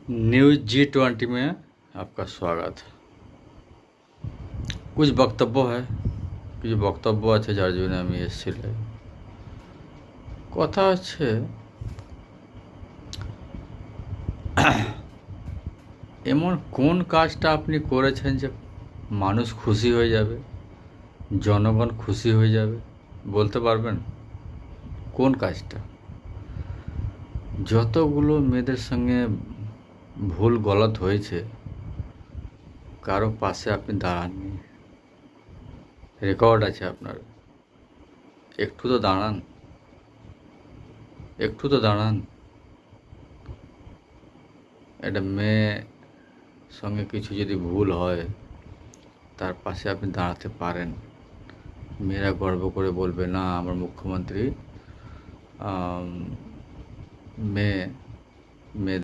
News G20 में आपका स्वागत। कुछ বক্তব্য আছে যার জন্য আমি এসেছিলাম। কথা হচ্ছে এমন কোন কাজটা আপনি করেছেন যে মানুষ খুশি হয়ে যাবে, জনগণ খুশি হয়ে যাবে, বলতে পারবেন কোন কাজটা? যতগুলো মেয়েদের সঙ্গে ভুল গলত হয়েছে কারো পাশে আপনি দাঁড়াননি, রেকর্ড আছে আপনার। একটু তো দাঁড়ান। একটা মেয়ে সঙ্গে কিছু যদি ভুল হয় তার পাশে আপনি দাঁড়াতে পারেন। মেয়েরা গর্ব করে বলবে, না আমার মুখ্যমন্ত্রী মেয়ে